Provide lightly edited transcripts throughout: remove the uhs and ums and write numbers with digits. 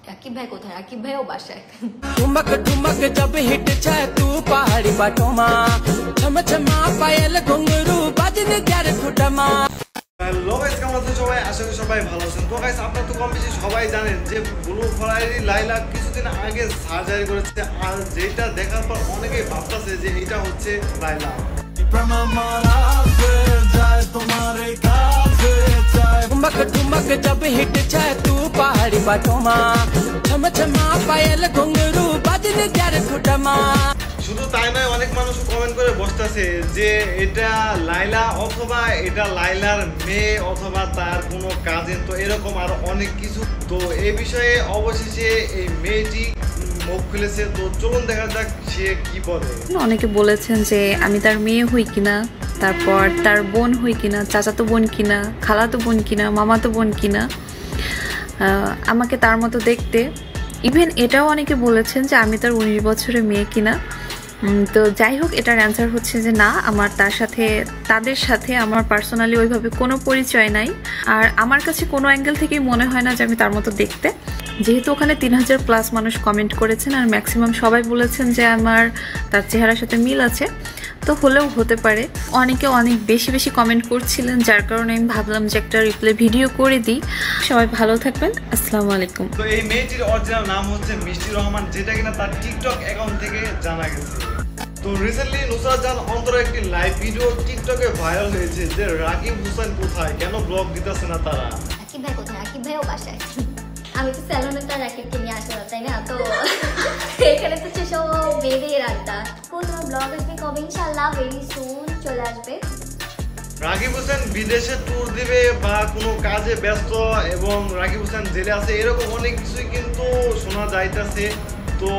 রাকিব ভাই কোথায়? রাকিব ভাইও বাসায়। ठुमक ठुमक जब हिट जाए तू पहाड़ी बाटों मा छम छमा पायल घुंघरू बाजने ग्यारह फुटमा। হ্যালো গাইস, কেমন আছেন সবাই? আশা করি সবাই ভালো আছেন। তো গাইস, আপনারা তো কম বেশি সবাই জানেন যে ব্লু ফ্লাইরি লাইলা কিছুদিন আগে সার্জারি করেছে, আর যেটা দেখার পর অনেকেই ভাবতেছে যে এটা হচ্ছে লাইলা। ठुमक ठुमक जब हिट जाए तू पहाड़ी बाटों मा छम छमा पायल घुंघरू बाजने ग्यारह फुटमा। শুধু তাই নয়, অনেক মানুষ কমেন্ট করে বসতেছে যে এটা লাইলা অথবা এটা লাইলার মেয়ে অথবা তার কোনো কাজিন, তো এরকম আরো অনেক কিছু। তো এই বিষয়ে অবশেষে এই মেয়েটি মুখ খুলেছে। তো চলুন দেখা যাক সে কি বলে। অনেকে বলেছেন যে আমি তার মেয়ে হই কিনা, তারপর তার বোন হই কিনা, চাচাতো বোন কিনা, খালাতো বোন কিনা, মামাতো বোন কিনা, আমাকে তার মতো দেখতে। ইভেন এটাও অনেকে বলেছেন যে আমি তার 19 বছরের মেয়ে কিনা। তো যাই হোক, এটার অ্যান্সার হচ্ছে যে না, আমার তাদের সাথে আমার পার্সোনালি ওইভাবে কোনো পরিচয় নাই। আর আমার কাছে কোনো অ্যাঙ্গেল থেকেই মনে হয় না যে আমি তার মতো দেখতে। যেহেতু ওখানে 3000+ মানুষ কমেন্ট করেছেন আর ম্যাক্সিমাম সবাই বলেছেন যে আমার তার চেহারার সাথে মিল আছে, তো হলেও হতে পারে। অনেকে অনেক বেশি কমেন্ট করছিলেন, যার কারণে আমি ভাবলাম যে একটা রিপ্লাই ভিডিও করে দিই। সবাই ভালো থাকবেন, আসসালামু আলাইকুম। তো এই মেয়েটির অরিজিনাল নাম হচ্ছে মিষ্টি রহমান, যেটা কিনা তার টিকটক অ্যাকাউন্ট থেকে জানা গেছে। তো রিসেন্টলি নুসরাত জাহান অন্তরা একটি লাইভ ভিডিও টিকটকে ভাইরাল হয়েছে যে রাকিব হোসেন কোথায়, কেন ব্লগ দিতেছে না তারা। রাকিব ভাই কোথায়? রাকিব ভাইও বাসায়। আমি তো স্যালনে তো রাকিবকে নিয়ে আসলাম, তাই না? তো এখানে তো সেসব বেঁধে রাখতা। তোমার ব্লগ আসবে কবে? ইনশাআল্লাহ ভেরি সুন চলে আসবে। রাকিব হোসেন বিদেশে ট্যুর দিবে বা কোনো কাজে ব্যস্ত, এবং রাকিব হোসেন জেলে আছে, এরকম অনেক কিছুই কিন্তু শোনা যাইতেছে। তো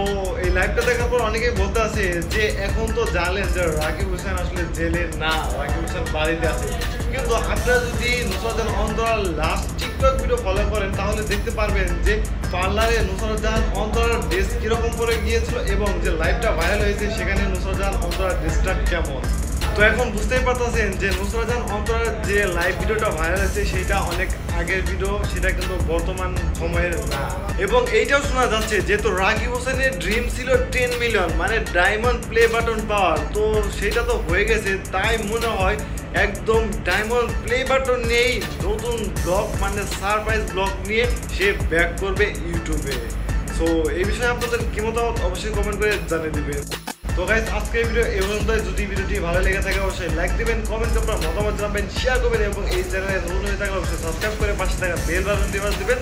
এই লাইভটা দেখার পর অনেকেই বলতে আছে যে এখন তো জানলেন যে রাকিব হোসেন আসলে জেলে না, রাকিব হোসেন বাড়িতে আছে। কিন্তু আপনারা যদি Nusrat Jahan অন্তরার last TikTok video follow করেন তাহলে দেখতে পারবেন যে পার্লারে নুসরাত জাহান অন্তরার ড্রেস কিরকম করে গিয়েছিল, এবং যে লাইভটা ভাইরাল হয়েছে সেখানে নুসরাত জাহান অন্তরার ড্রেসটা কেমন। তো এখন বুঝতেই পারতেছেন যে নুসরাত জাহান অন্তরার যে লাইভ ভিডিওটা ভাইরাল হয়েছে সেটা অনেক আগের ভিডিও, সেটা কিন্তু বর্তমান সময়ের না। এবং এইটাও শোনা যাচ্ছে যেহেতু রাকিব হোসেনের ড্রিম ছিল 10 মিলিয়ন মানে ডায়মন্ড প্লে বাটন পাওয়ার, তো সেটা তো হয়ে গেছে। তাই মনে হয় একদম ডায়মন্ড প্লে বাটন নিয়েই নতুন ব্লগ মানে সারপ্রাইজ ব্লগ নিয়ে সে ব্যাক করবে ইউটিউবে। সো এই বিষয়ে আপনাদের কি মতামত অবশ্যই কমেন্ট করে জানিয়ে দিবেন। তো গাইস, আজকের ভিডিও এই পর্যন্ত। যদি ভিডিওটি ভালো লেগে থাকে অবশ্যই লাইক দিবেন, কমেন্ট করে মতামত জানাবেন, শেয়ার করবেন, এবং এই চ্যানেলে নতুন হয়ে থাকলে অবশ্যই সাবস্ক্রাইব করে পাশে থাকা বেল বাটনটি বাজিয়ে দিবেন।